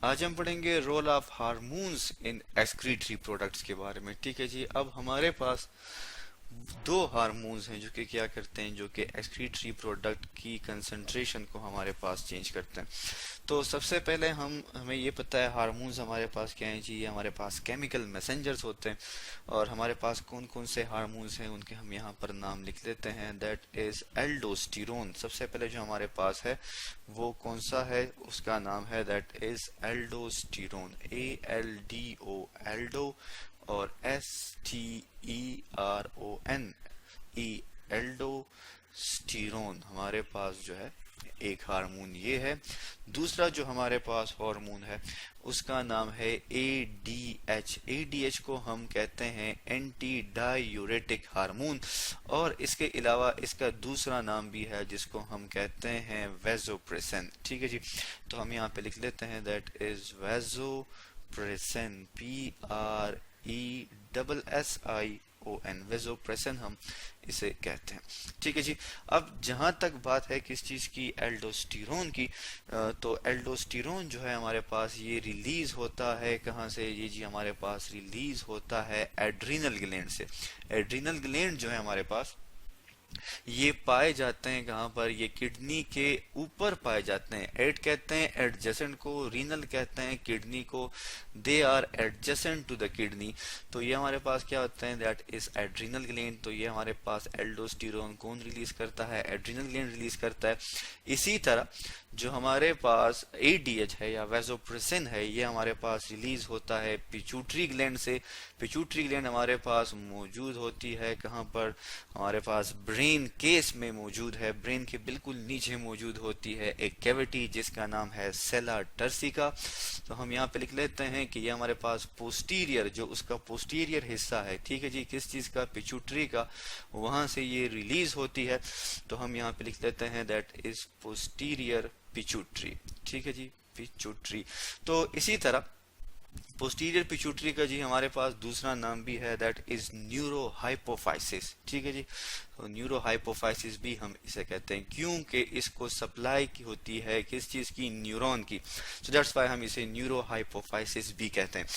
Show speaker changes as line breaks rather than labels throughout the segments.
आज हम पढ़ेंगे role of hormones in excretory products के बारे में। ठीक है जी। अब हमारे पास दो हार्मोन्स हैं जो कि क्या करते हैं, जो कि एक्सक्रीटरी प्रोडक्ट की कंसंट्रेशन को हमारे पास चेंज करते हैं। तो सबसे पहले हमें ये पता है हार्मोन्स हमारे पास क्या हैं जी, ये हमारे पास केमिकल मैसेंजर्स होते हैं। और हमारे पास कौन कौन से हार्मोन्स हैं उनके हम यहाँ पर नाम लिख लेते हैं। That is aldosterone. सबसे पहले जो हमारे पास है वो कौन सा है, उसका नाम है that is aldosterone, ALDO, Aldo, और STERON, एल्डोस्टेरोन हमारे पास जो है एक हार्मोन ये है। दूसरा जो हमारे पास हार्मोन है उसका नाम है ADH। ADH को हम कहते हैं एंटी डायूरेटिक हार्मोन, और इसके अलावा इसका दूसरा नाम भी है जिसको हम कहते हैं वेसोप्रेसिन। ठीक है जी। तो हम यहाँ पे लिख लेते हैं that is vasopressin, PRESSION, vasopressin हम इसे कहते हैं। ठीक है जी। अब जहां तक बात है किस चीज की, एल्डोस्टेरोन की, तो एल्डोस्टेरोन जो है हमारे पास ये रिलीज होता है कहाँ से, ये जी हमारे पास रिलीज होता है एड्रिनल ग्लैंड से। एड्रिनल ग्लैंड जो है हमारे पास ये पाए जाते हैं कहाँ पर, ये किडनी के ऊपर पाए जाते हैं। एड कहते हैं एडजेसेंट को, रीनल कहते हैं किडनी को, they are adjacent to the kidney. तो ये हमारे पास क्या होते हैं, दैट इज एड्रिनल ग्लैंड। तो ये हमारे पास एल्डोस्टेरोन कौन रिलीज करता है, एड्रिनल ग्लैंड रिलीज करता है। इसी तरह जो हमारे पास ADH है या वेसोप्रेसिन है, ये हमारे पास रिलीज होता है पिट्यूटरी ग्लैंड से। पिट्यूटरी ग्लैंड हमारे पास मौजूद होती है कहाँ पर, हमारे पास ब्रेन केस में मौजूद है, ब्रेन के बिल्कुल नीचे मौजूद होती है एक कैविटी जिसका नाम है सेला टर्सिका। तो हम यहाँ पे लिख लेते हैं कि ये हमारे पास पोस्टीरियर, जो उसका पोस्टीरियर हिस्सा है, ठीक है जी, किस चीज का, पिट्यूटरी का, वहां से ये रिलीज होती है। तो हम यहाँ पे लिख लेते हैं दैट इज पोस्टीरियर पिट्यूटरी। ठीक है जी, पिट्यूटरी। तो इसी तरह पोस्टीरियर पिट्यूटरी का जी हमारे पास दूसरा नाम भी है, दैट इज न्यूरोहाइपोफाइसिस। ठीक है जी। तो न्यूरोहाइपोफाइसिस भी हम इसे कहते हैं क्योंकि इसको सप्लाई की होती है किस चीज की, न्यूरॉन की। सो दैट्स व्हाई हम इसे न्यूरोहाइपोफाइसिस भी कहते हैं।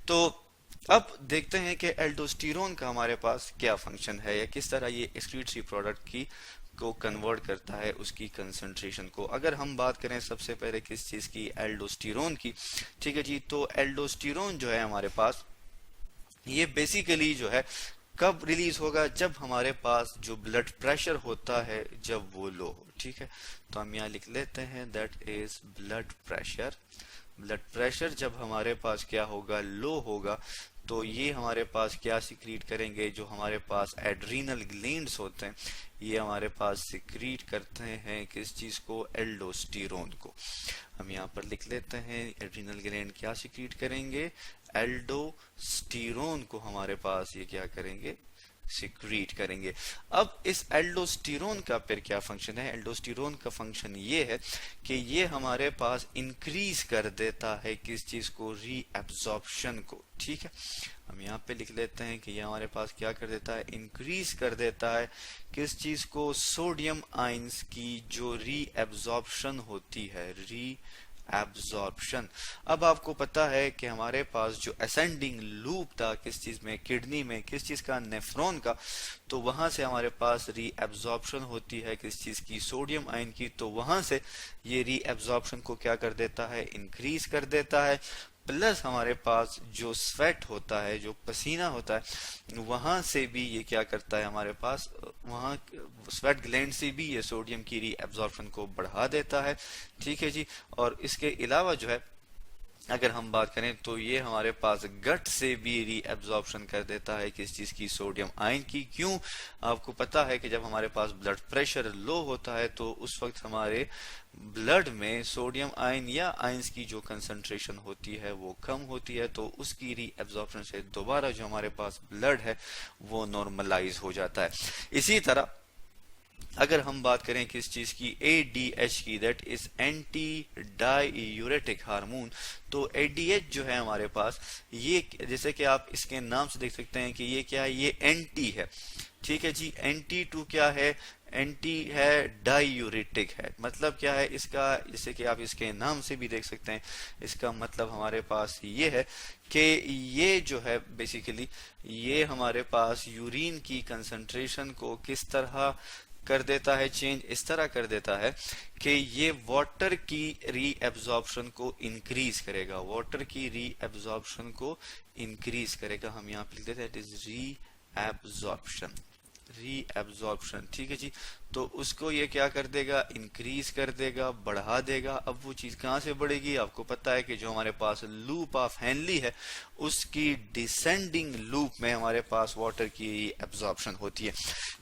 तो अब देखते हैं कि एल्डोस्टेरोन का हमारे पास क्या फंक्शन है, या किस तरह ये एक्सक्रीटरी प्रोडक्ट की को कन्वर्ट करता है उसकी कंसंट्रेशन को। अगर हम बात करें सबसे पहले किस चीज की, एल्डोस्टेरोन की। ठीक है जी। तो एल्डोस्टेरोन जो है हमारे पास ये बेसिकली जो है कब रिलीज होगा, जब हमारे पास जो ब्लड प्रेशर होता है जब वो लो हो। ठीक है। तो हम यहाँ लिख लेते हैं that is blood pressure. Blood pressure जब हमारे पास क्या होगा, लो होगा, तो ये हमारे पास क्या सिक्रीट करेंगे, जो हमारे पास एड्रीनल ग्लैंड्स होते हैं ये हमारे पास सिक्रीट करते हैं किस चीज को, एल्डोस्टेरोन को। हम यहाँ पर लिख लेते हैं एड्रीनल ग्लैंड क्या सिक्रीट करेंगे, एल्डोस्टेरोन को हमारे पास ये क्या करेंगे, सिक्रीट करेंगे। अब इस एल्डोस्टेरोन का फिर क्या फंक्शन है, एल्डोस्टेरोन का फंक्शन ये है कि ये हमारे पास इंक्रीज कर देता है किस चीज को, रीएब्जॉर्प्शन को। ठीक है। हम यहाँ पे लिख लेते हैं कि ये हमारे पास क्या कर देता है, इंक्रीज कर देता है किस चीज को, सोडियम आयंस की जो रीएब्जॉर्प्शन होती है, एब्जॉर्प्शन। अब आपको पता है कि हमारे पास जो असेंडिंग लूप था किस चीज में, किडनी में, किस चीज का, नेफ्रॉन का। तो वहां से हमारे पास रीएब्जॉर्प्शन होती है किस चीज की, सोडियम आयन की। तो वहां से ये रीएब्जॉर्प्शन को क्या कर देता है, इंक्रीज कर देता है। प्लस हमारे पास जो स्वेट होता है, जो पसीना होता है, वहां से भी ये क्या करता है, हमारे पास वहां स्वेट ग्लैंड से भी ये सोडियम की रीएब्जॉर्प्शन को बढ़ा देता है। ठीक है जी। और इसके अलावा जो है अगर हम बात करें तो ये हमारे पास गट से भी रीएब्जॉर्प्शन कर देता है किस चीज की, सोडियम आयन की। क्यों, आपको पता है कि जब हमारे पास ब्लड प्रेशर लो होता है तो उस वक्त हमारे ब्लड में सोडियम आयन या आयंस की जो कंसंट्रेशन होती है वो कम होती है, तो उसकी रीएब्जॉर्प्शन से दोबारा जो हमारे पास ब्लड है वो नॉर्मलाइज हो जाता है। इसी तरह अगर हम बात करें किस चीज की, ADH की, that is anti diuretic hormone. तो ADH जो है हमारे पास ये, जैसे कि आप इसके नाम से देख सकते हैं कि ये क्या है, ये एंटी है। ठीक है जी। एंटी टू क्या है, एंटी है डायूरेटिक है। मतलब क्या है इसका, जैसे कि आप इसके नाम से भी देख सकते हैं, इसका मतलब हमारे पास ये है कि ये जो है बेसिकली ये हमारे पास यूरिन की कंसंट्रेशन को किस तरह कर देता है, चेंज इस तरह कर देता है कि ये वाटर की रीएब्जॉर्प्शन को इंक्रीज करेगा, वाटर की रीएब्जॉर्प्शन को इंक्रीज करेगा। हम यहाँ पे लिख देते हैं इट इज रीएब्जॉर्प्शन, रीएब्जॉर्प्शन, ठीक है जी। तो उसको ये क्या कर देगा, इंक्रीज कर देगा, बढ़ा देगा। अब वो चीज कहां से बढ़ेगी, आपको पता है कि जो हमारे पास लूप ऑफ हेनली है उसकी डिसेंडिंग लूप में हमारे पास वाटर की एब्जॉर्प्शन होती है,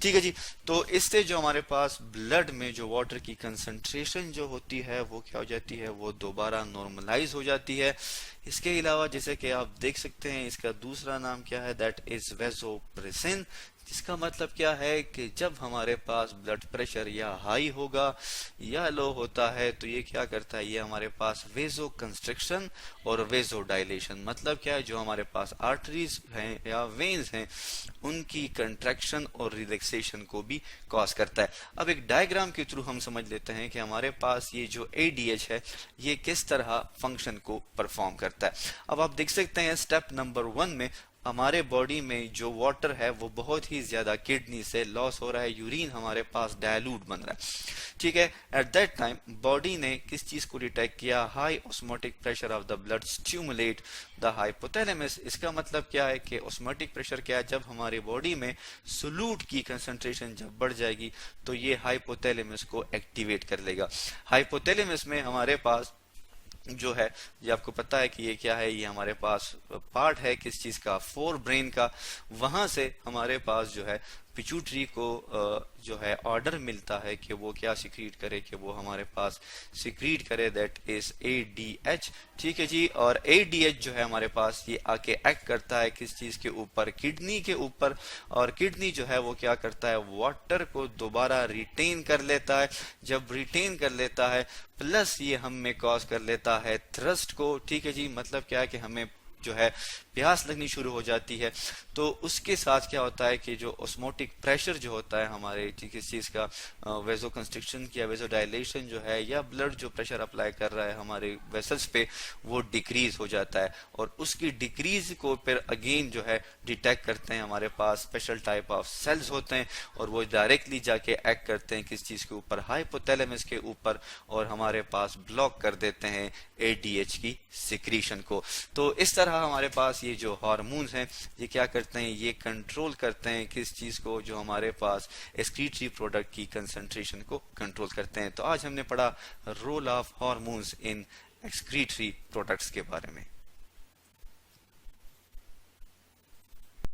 ठीक है जी। तो इससे जो हमारे पास ब्लड में जो वाटर की कंसंट्रेशन जो होती है वो क्या हो जाती है, वो दोबारा नॉर्मलाइज हो जाती है। इसके अलावा जैसे कि आप देख सकते हैं इसका दूसरा नाम क्या है, दैट इज वेसोप्रेसिन, जिसका मतलब क्या है कि जब हमारे पास ब्लड प्रेशर या हाई होगा या लो होता है तो ये क्या करता है, ये हमारे पास वेजो कंस्ट्रिक्शन और वेजो डायलेशन, मतलब क्या है, जो हमारे पास आर्टरीज हैं या वेन्स हैं उनकी कंट्रैक्शन और रिलैक्सेशन को भी कॉज करता है। अब एक डायग्राम के थ्रू हम समझ लेते हैं कि हमारे पास ये जो एडीएच है ये किस तरह फंक्शन को परफॉर्म करता है। अब आप देख सकते हैं स्टेप नंबर 1 में हमारे बॉडी में जो वाटर है वो बहुत ही ज्यादा किडनी से लॉस हो रहा है, यूरिन हमारे पास डायलूट बन रहा है, ठीक है। एट दैट टाइम बॉडी ने किस चीज को डिटेक्ट किया, high osmotic pressure of the blood stimulate the hypothalamus. इसका मतलब क्या है कि ऑस्मोटिक प्रेशर क्या है, जब हमारे बॉडी में सोल्यूट की कंसंट्रेशन जब बढ़ जाएगी तो ये हाइपोथैलेमस को एक्टिवेट कर लेगा। हाइपोथैलेमस में हमारे पास जो है, ये आपको पता है कि ये क्या है, ये हमारे पास पार्ट है किस चीज का, फोर ब्रेन का। वहां से हमारे पास जो है पिट्यूटरी को जो है ऑर्डर मिलता है कि वो क्या सिक्रीट करे, कि वो हमारे पास सिक्रीट करे, दैट इज एडीएच, ठीक है जी। और एडीएच जो है हमारे पास ये आके एक्ट करता है किस चीज के ऊपर, किडनी के ऊपर। और किडनी जो है वो क्या करता है, वाटर को दोबारा रिटेन कर लेता है। जब रिटेन कर लेता है प्लस ये हम में कॉज कर लेता है थ्रस्ट को, ठीक है जी। मतलब क्या है कि हमें जो है प्यास लगनी शुरू हो जाती है। तो उसके साथ क्या होता है कि जो ऑस्मोटिक प्रेशर जो होता है हमारे किस चीज का, वेजो कंस्ट्रिक्शन या वेजो डायलेशन जो है, या ब्लड जो प्रेशर अप्लाई कर रहा है हमारे वेसल्स पे, वो डिक्रीज हो जाता है। और उसकी डिक्रीज को फिर अगेन जो है डिटेक्ट करते हैं हमारे पास स्पेशल टाइप ऑफ सेल्स होते हैं और वो डायरेक्टली जाके एक्ट करते हैं किस चीज के ऊपर, हाइपोथैलेमस के ऊपर, और हमारे पास ब्लॉक कर देते हैं एडीएच की सिक्रीशन को। तो इस तरह हमारे पास ये जो हार्मोन्स हैं ये क्या करते हैं, ये कंट्रोल करते हैं किस चीज को, जो हमारे पास एक्सक्रीटरी प्रोडक्ट की कंसंट्रेशन को कंट्रोल करते हैं। तो आज हमने पढ़ा role of hormones in excretory products के बारे में।